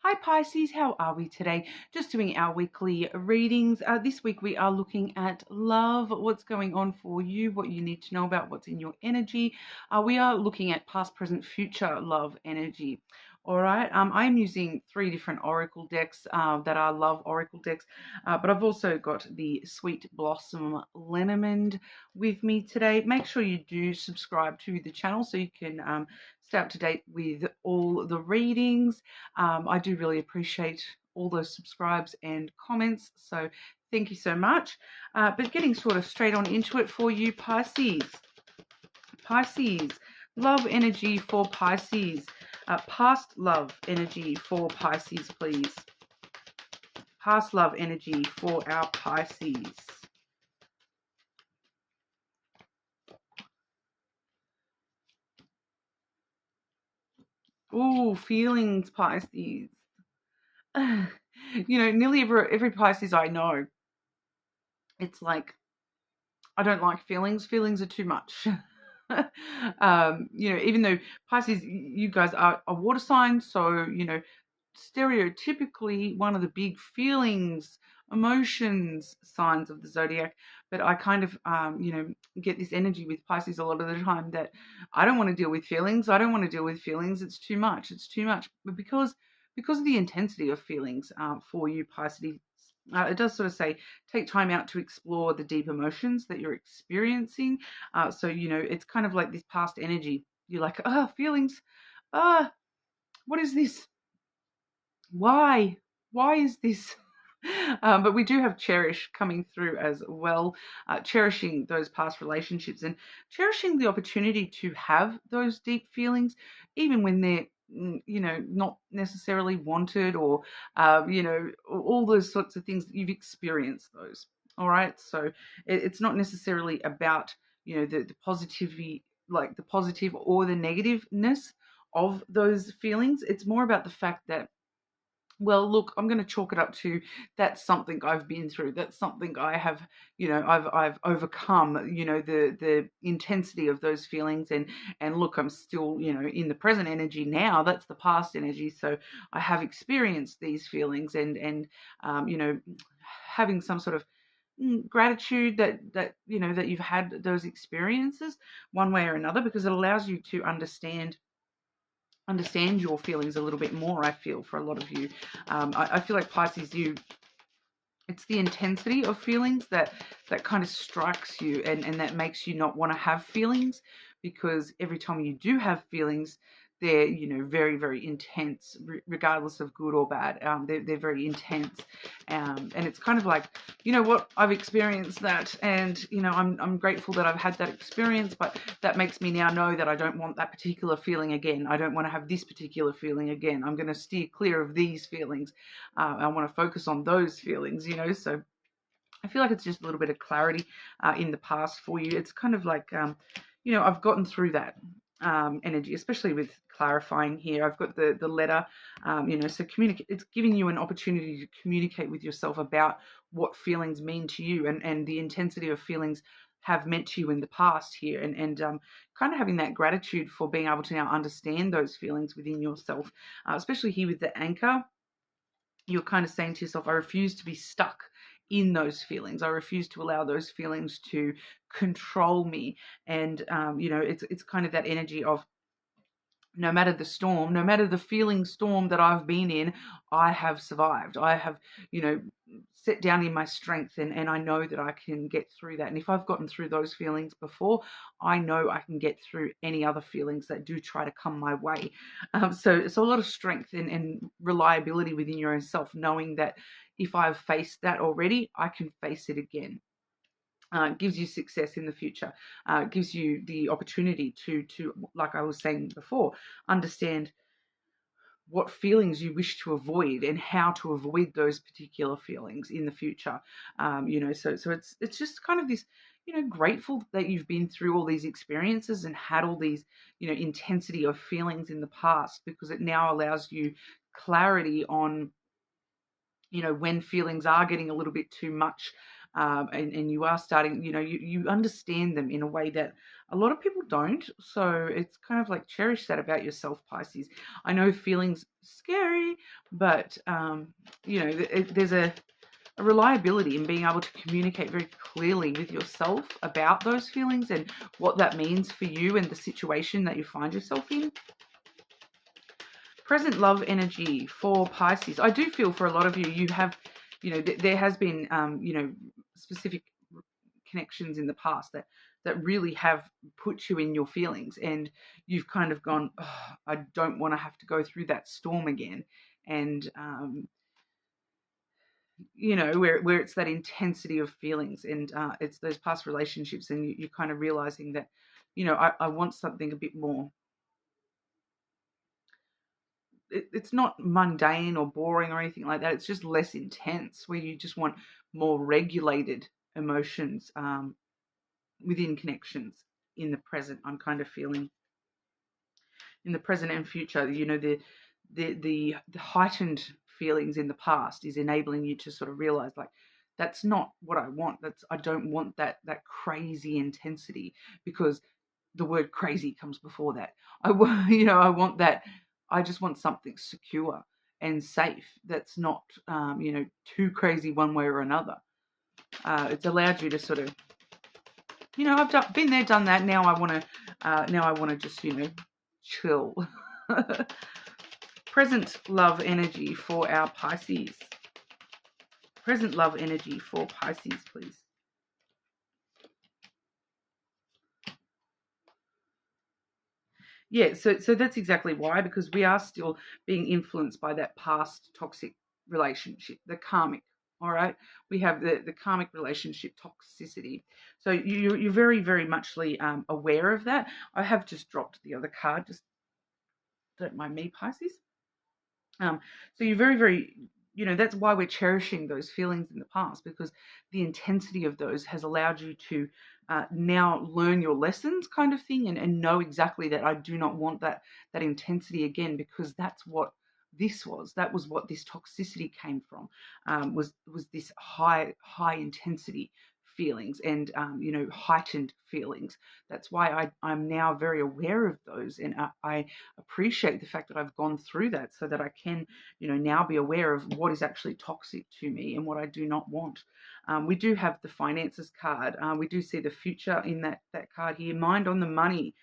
Hi Pisces, how are we today? Just doing our weekly readings. This week we are looking at love, what's going on for you, what you need to know about what's in your energy. We are looking at past, present, future love energy. All right. I'm using 3 different oracle decks that are love oracle decks, but I've also got the Sweet Blossom Lenormand with me today. Make sure you do subscribe to the channel so you can stay up to date with all the readings. I do really appreciate all those subscribes and comments, so thank you so much. But getting sort of straight on into it for you, Pisces. Pisces, love energy for Pisces. Past love energy for Pisces, please. Past love energy for our Pisces. Ooh, feelings, Pisces. Nearly every Pisces I know, it's like, I don't like feelings. Feelings are too much. Even though Pisces, you guys are a water sign, so, stereotypically one of the big feelings, emotions signs of the zodiac. But I kind of, get this energy with Pisces a lot of the time that I don't want to deal with feelings. I don't want to deal with feelings. It's too much. It's too much. But because of the intensity of feelings for you, Pisces, it does sort of say take time out to explore the deep emotions that you're experiencing. So, it's kind of like this past energy. You're like, feelings. What is this? Why? Why is this? But we do have cherish coming through as well, cherishing those past relationships and cherishing the opportunity to have those deep feelings, even when they're, not necessarily wanted or, all those sorts of things that you've experienced those. All right. So it's not necessarily about, the positivity, like the positive or the negativeness of those feelings. It's more about the fact that, well, look, I'm going to chalk it up to that's something I've been through. That's something I have, I've overcome. The intensity of those feelings, and look, I'm still, in the present energy now. That's the past energy. So I have experienced these feelings, and having some sort of gratitude that you've had those experiences one way or another, because it allows you to understand your feelings a little bit more. I feel for a lot of you, I feel like Pisces, it's the intensity of feelings that kind of strikes you, and that makes you not want to have feelings, because every time you do have feelings, they're, very, very intense, regardless of good or bad. They're very intense, and it's kind of like, what, I've experienced that, and I'm grateful that I've had that experience, but that makes me now know that I don't want that particular feeling again. I don't want to have this particular feeling again. I'm going to steer clear of these feelings. I want to focus on those feelings, so I feel like it's just a little bit of clarity in the past for you. It's kind of like, I've gotten through that energy, especially with clarifying here. I've got the letter, so communicate. It's giving you an opportunity to communicate with yourself about what feelings mean to you, and the intensity of feelings have meant to you in the past here, and kind of having that gratitude for being able to now understand those feelings within yourself, especially here with the anchor. You're kind of saying to yourself, I refuse to be stuck in those feelings. I refuse to allow those feelings to control me. And, it's kind of that energy of, no matter the storm, no matter the feeling storm that I've been in, I have survived. I have, set down in my strength, and I know that I can get through that. And if I've gotten through those feelings before, I know I can get through any other feelings that do try to come my way. So it's a lot of strength and reliability within your own self, knowing that if I've faced that already, I can face it again. Gives you success in the future, gives you the opportunity to, like I was saying before, understand what feelings you wish to avoid and how to avoid those particular feelings in the future. So it's just kind of this, grateful that you've been through all these experiences and had all these, intensity of feelings in the past, because it now allows you clarity on, when feelings are getting a little bit too much, and you are starting, you understand them in a way that a lot of people don't. So it's kind of like cherish that about yourself, Pisces. I know feelings scary, but there's a reliability in being able to communicate very clearly with yourself about those feelings and what that means for you and the situation that you find yourself in. Present love energy for Pisces. I do feel for a lot of you, you have, there has been, specific connections in the past that really have put you in your feelings, and you've kind of gone, oh, I don't want to have to go through that storm again. And, where it's that intensity of feelings, and it's those past relationships, and you're kind of realizing that, I want something a bit more. It's not mundane or boring or anything like that. It's just less intense, where you just want more regulated emotions within connections in the present. I'm kind of feeling in the present and future, the heightened feelings in the past is enabling you to sort of realize, like, that's not what I want. I don't want that crazy intensity, because the word crazy comes before that. I want that. I just want something secure and safe. That's not, too crazy one way or another. It's allowed you to sort of, I've been there, done that. Now I want to just, chill. Present love energy for our Pisces. Present love energy for Pisces, please. Yeah, so that's exactly why, because we are still being influenced by that past toxic relationship, the karmic. All right, we have the karmic relationship toxicity. So you're very, very muchly aware of that. I have just dropped the other card. Just don't mind me, Pisces. So you're very, very, that's why we're cherishing those feelings in the past, because the intensity of those has allowed you to now learn your lessons, kind of thing, and know exactly that I do not want that intensity again, because that's what this was. That was what this toxicity came from, was this high intensity feelings, and heightened feelings. That's why I'm now very aware of those, and I appreciate the fact that I've gone through that, so that I can, now be aware of what is actually toxic to me and what I do not want. We do have the finances card. We do see the future in that card here. Mind on the money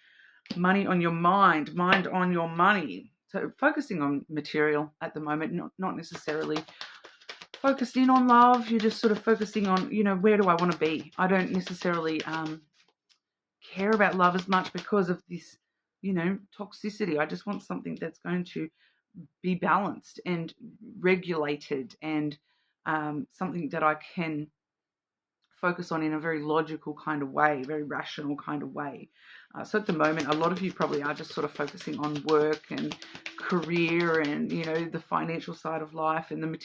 on your mind on your money. So focusing on material at the moment, not necessarily focused in on love. You're just sort of focusing on, where do I want to be? I don't necessarily care about love as much because of this, toxicity. I just want something that's going to be balanced and regulated, and something that I can focus on in a very logical kind of way, very rational kind of way. So at the moment, a lot of you probably are just sort of focusing on work and career and, the financial side of life, and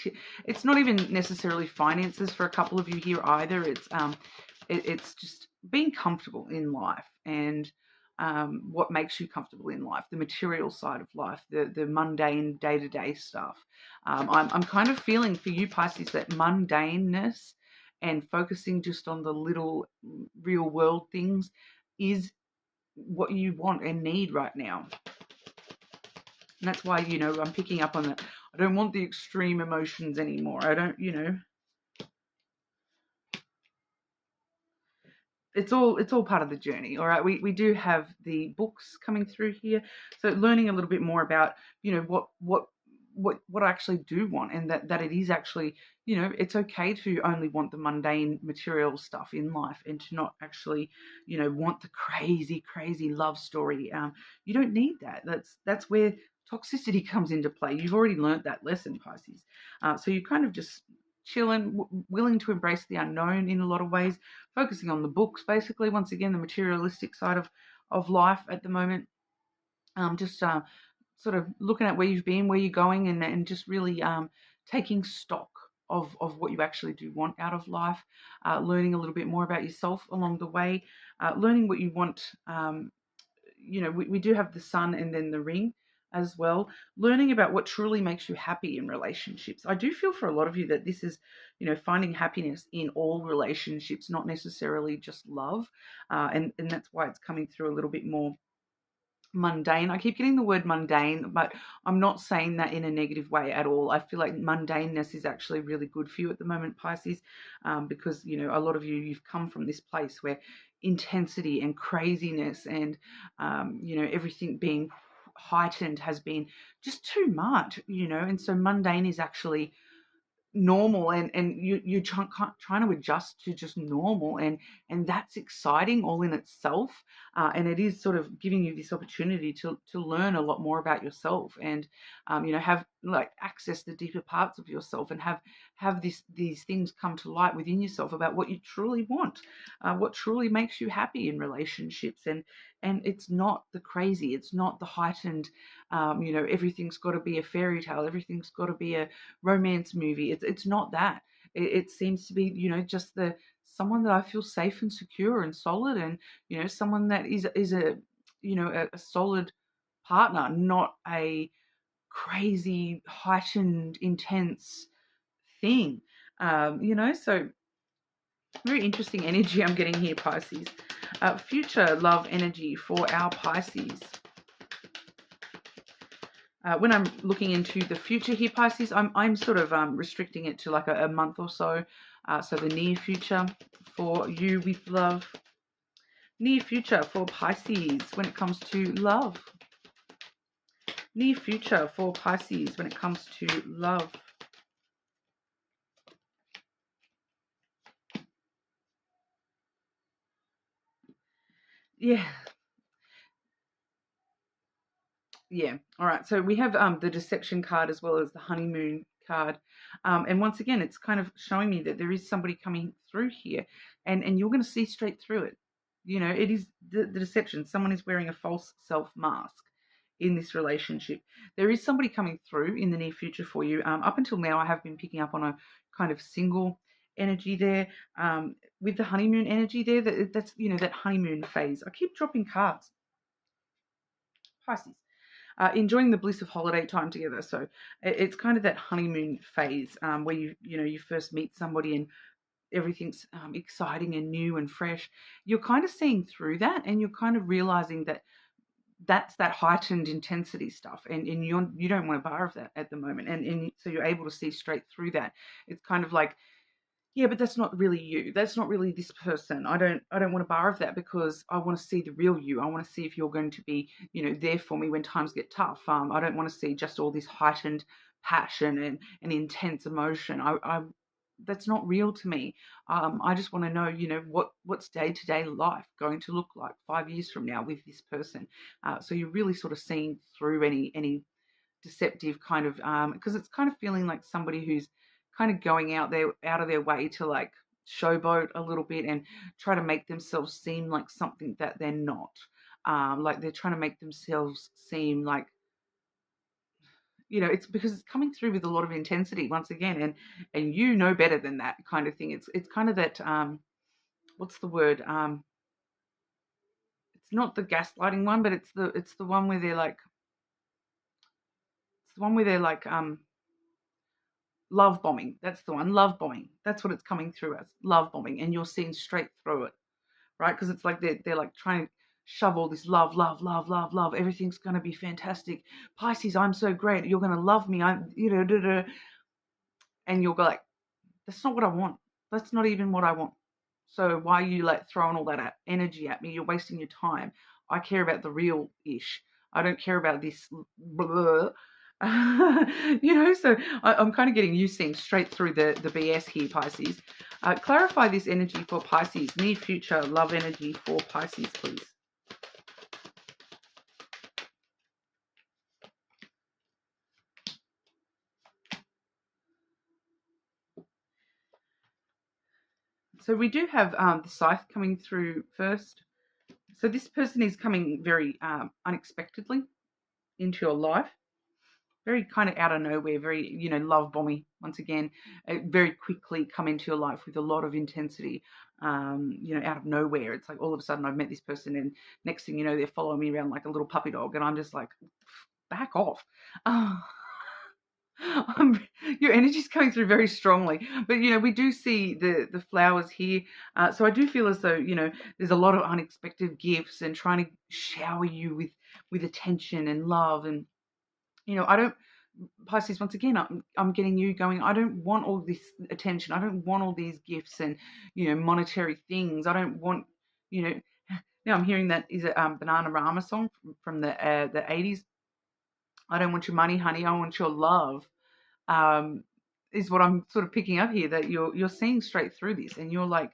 it's not even necessarily finances for a couple of you here either. It's just being comfortable in life, and what makes you comfortable in life, the material side of life, the mundane day-to-day stuff. I'm kind of feeling for you, Pisces, that mundaneness and focusing just on the little real world things is what you want and need right now. And that's why, I'm picking up on that. I don't want the extreme emotions anymore. I don't, it's all part of the journey. All right. We do have the books coming through here. So learning a little bit more about, what I actually do want, and that it is actually, it's okay to only want the mundane material stuff in life, and to not actually, want the crazy love story. You don't need that. That's where toxicity comes into play. You've already learned that lesson, Pisces. So you kind of just chilling, willing to embrace the unknown in a lot of ways, focusing on the books, basically, once again, the materialistic side of life at the moment. Just sort of looking at where you've been, where you're going, and just really taking stock of what you actually do want out of life, learning a little bit more about yourself along the way, learning what you want. We do have the sun and then the ring. as well, learning about what truly makes you happy in relationships. I do feel for a lot of you that this is, finding happiness in all relationships, not necessarily just love. And that's why it's coming through a little bit more mundane. I keep getting the word mundane, but I'm not saying that in a negative way at all. I feel like mundaneness is actually really good for you at the moment, Pisces, because, a lot of you, you've come from this place where intensity and craziness and, everything being heightened has been just too much, and so mundane is actually normal, and you're trying to adjust to just normal, and that's exciting all in itself, and it is sort of giving you this opportunity to learn a lot more about yourself, and have like access the deeper parts of yourself, and have these things come to light within yourself about what you truly want, what truly makes you happy in relationships, and it's not the crazy, it's not the heightened, everything's got to be a fairy tale, everything's got to be a romance movie. It's not that. It seems to be, just the someone that I feel safe and secure and solid, and someone that is a solid partner, not a crazy, heightened, intense thing. So very interesting energy I'm getting here, Pisces. Future love energy for our Pisces. When I'm looking into the future here, Pisces, I'm sort of restricting it to like a month or so. So the near future for you with love. Near future for Pisces when it comes to love. Near future for Pisces when it comes to love. Yeah. Yeah. All right. So we have the deception card as well as the honeymoon card. And once again, it's kind of showing me that there is somebody coming through here, and you're going to see straight through it. It is the deception. Someone is wearing a false self mask in this relationship. There is somebody coming through in the near future for you. Up until now, I have been picking up on a kind of single energy there. With the honeymoon energy there, that's that honeymoon phase. I keep dropping cards. Pisces. Enjoying the bliss of holiday time together. So it's kind of that honeymoon phase, where you first meet somebody and everything's exciting and new and fresh. You're kind of seeing through that, and you're kind of realizing that that's that heightened intensity stuff, and you don't want a bar of that at the moment, and so you're able to see straight through that. It's kind of like, yeah, but that's not really you. That's not really this person. I don't want a bar of that, because I want to see the real you. I want to see if you're going to be, there for me when times get tough. I don't want to see just all this heightened passion and intense emotion. I that's not real to me. I just want to know, what's day-to-day life going to look like 5 years from now with this person. So you're really sort of seeing through any deceptive kind of, because it's kind of feeling like somebody who's kind of going out of their way to like showboat a little bit and try to make themselves seem like something that they're not. Like they're trying to make themselves seem like, it's because it's coming through with a lot of intensity once again, and you know better than that kind of thing. It's kind of that, what's the word, it's not the gaslighting one, but it's the one where they're like, it's the one where they're like, love bombing. That's the one. Love bombing. That's what it's coming through as. Love bombing. And you're seeing straight through it, right? Because it's like they're like trying to shove all this love, love, love, love, love. Everything's going to be fantastic. Pisces, I'm so great. You're going to love me. And you'll go like, that's not what I want. That's not even what I want. So why are you like throwing all that energy at me? You're wasting your time. I care about the real ish. I don't care about this blah. So I'm kind of getting you seeing straight through the BS here, Pisces. Clarify this energy for Pisces. Near future love energy for Pisces, please. So we do have the scythe coming through first. So this person is coming very unexpectedly into your life. Very kind of out of nowhere, very, love bombing once again, very quickly come into your life with a lot of intensity, out of nowhere. It's like all of a sudden I've met this person, and next thing you know, they're following me around like a little puppy dog, and I'm just like, back off. Oh, your energy's coming through very strongly. But, we do see the flowers here. So I do feel as though, there's a lot of unexpected gifts and trying to shower you with attention and love. And, I don't, Pisces, once again, I'm getting you going, I don't want all this attention. I don't want all these gifts and, monetary things. I don't want, you know, now I'm hearing that is a Banana Rama song from the 80s. I don't want your money, honey. I want your love. Um, is what I'm sort of picking up here, that you're seeing straight through this, and you're like,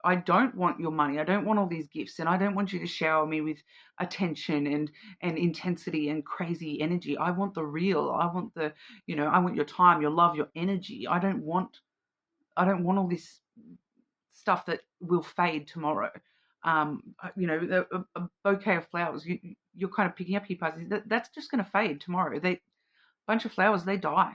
I don't want your money. I don't want all these gifts, and I don't want you to shower me with attention and intensity and crazy energy. I want the real. I want I want your time, your love, your energy. I don't want all this stuff that will fade tomorrow. A bouquet of flowers. You're kind of picking up here, Pisces. That's just going to fade tomorrow. Bunch of flowers, they die.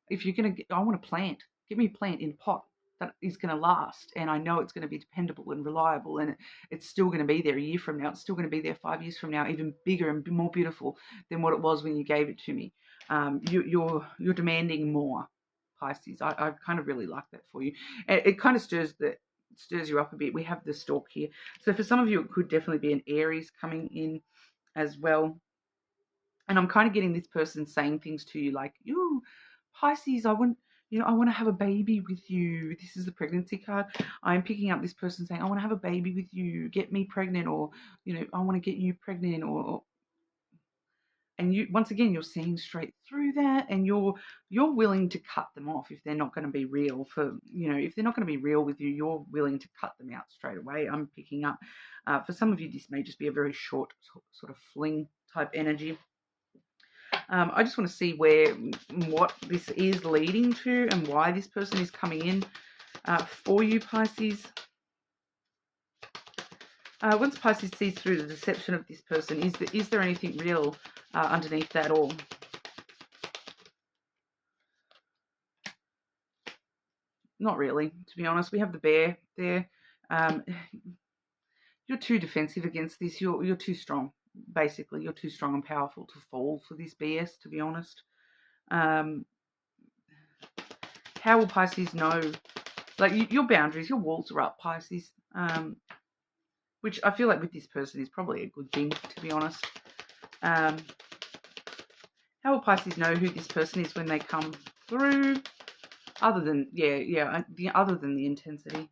If you're going to, I want a plant. Give me a plant in a pot that is going to last, and I know it's going to be dependable and reliable, and it's still going to be there a year from now. It's still going to be there 5 years from now, even bigger and more beautiful than what it was when you gave it to me. You're demanding more, Pisces. I kind of really like that for you. It kind of stirs you up a bit. We have the stork here, so for some of you, it could definitely be an Aries coming in as well. And I'm kind of getting this person saying things to you like, "You, Pisces, I want to have a baby with you." This is the pregnancy card. I'm picking up this person saying, "I want to have a baby with you. Get me pregnant," or "I want to get you pregnant," and you, once again, you're seeing straight through that, and you're willing to cut them off if they're not going to be real. If they're not going to be real with you, you're willing to cut them out straight away. I'm picking up. For some of you, this may just be a very short sort of fling type energy. I just want to see what this is leading to and why this person is coming in for you, Pisces. Once Pisces sees through the deception of this person, is there anything real underneath that all? Not really, to be honest. We have the bear there. You're too defensive against this. You're too strong. Basically, you're too strong and powerful to fall for this BS, to be honest. How will Pisces know? Like, your boundaries, your walls are up, Pisces. Which I feel like with this person is probably a good thing, to be honest. How will Pisces know who this person is when they come through? Other than the intensity.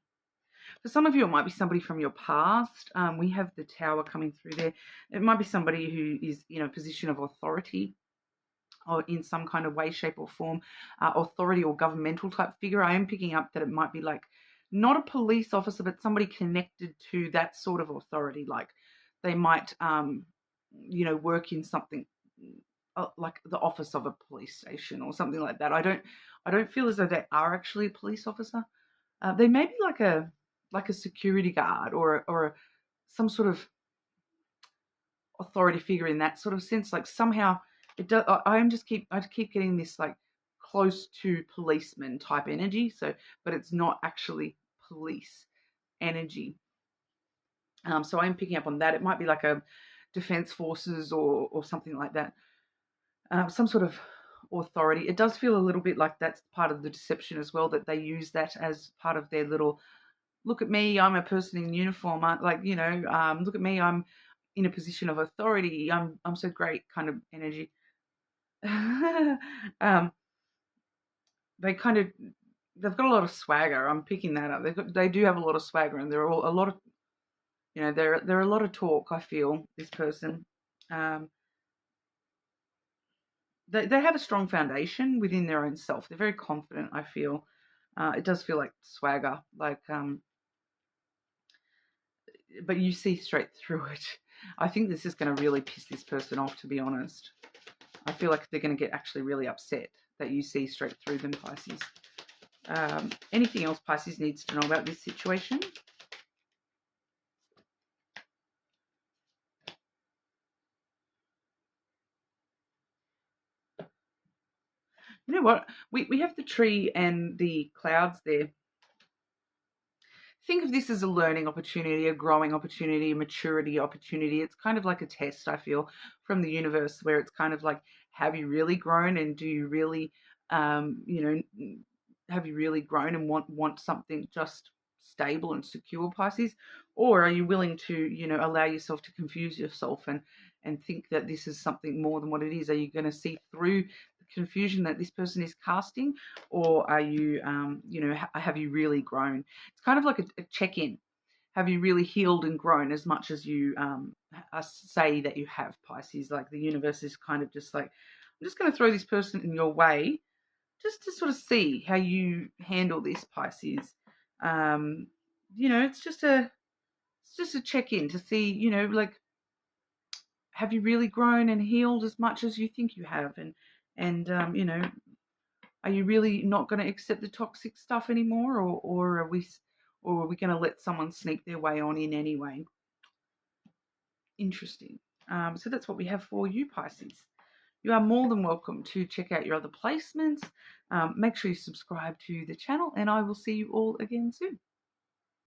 For some of you, it might be somebody from your past. We have the Tower coming through there. It might be somebody who is in a position of authority, or in some kind of way, shape, or form, authority or governmental type figure. I am picking up that it might be like not a police officer, but somebody connected to that sort of authority. Like they might, work in something like the office of a police station or something like that. I don't feel as though they are actually a police officer. They may be like a security guard or some sort of authority figure in that sort of sense. Like somehow it does. I keep getting this like close to policeman type energy. So, but it's not actually police energy. So I'm picking up on that. It might be like a defense forces or something like that. Some sort of authority. It does feel a little bit like that's part of the deception as well, that they use that as part of their little, look at me, I'm a person in uniform. Look at me, I'm in a position of authority. I'm so great kind of energy. They've got a lot of swagger. I'm picking that up. They do have a lot of swagger, and they're all a lot of, they're a lot of talk. I feel this person. They have a strong foundation within their own self. They're very confident, I feel. It does feel like swagger, but you see straight through it. I think this is going to really piss this person off, to be honest. I feel like they're going to get actually really upset that you see straight through them, Pisces. Anything else Pisces needs to know about this situation? You know what? We have the tree and the clouds there. think of this as a learning opportunity, a growing opportunity, a maturity opportunity. It's kind of like a test, I feel, from the universe, where it's kind of like, have you really grown, and do you really, have you really grown and want something just stable and secure, Pisces, or are you willing to, allow yourself to confuse yourself and think that this is something more than what it is? Are you going to see through the confusion that this person is casting, or are you, have you really grown? It's kind of like a check-in. Have you really healed and grown as much as you say that you have, Pisces? Like the universe is kind of just like, I'm just going to throw this person in your way just to sort of see how you handle this, Pisces. It's just a check-in to see, like, have you really grown and healed as much as you think you have? And are you really not going to accept the toxic stuff anymore, or are we going to let someone sneak their way on in anyway? Interesting. So that's what we have for you, Pisces. You are more than welcome to check out your other placements. Make sure you subscribe to the channel, and I will see you all again soon.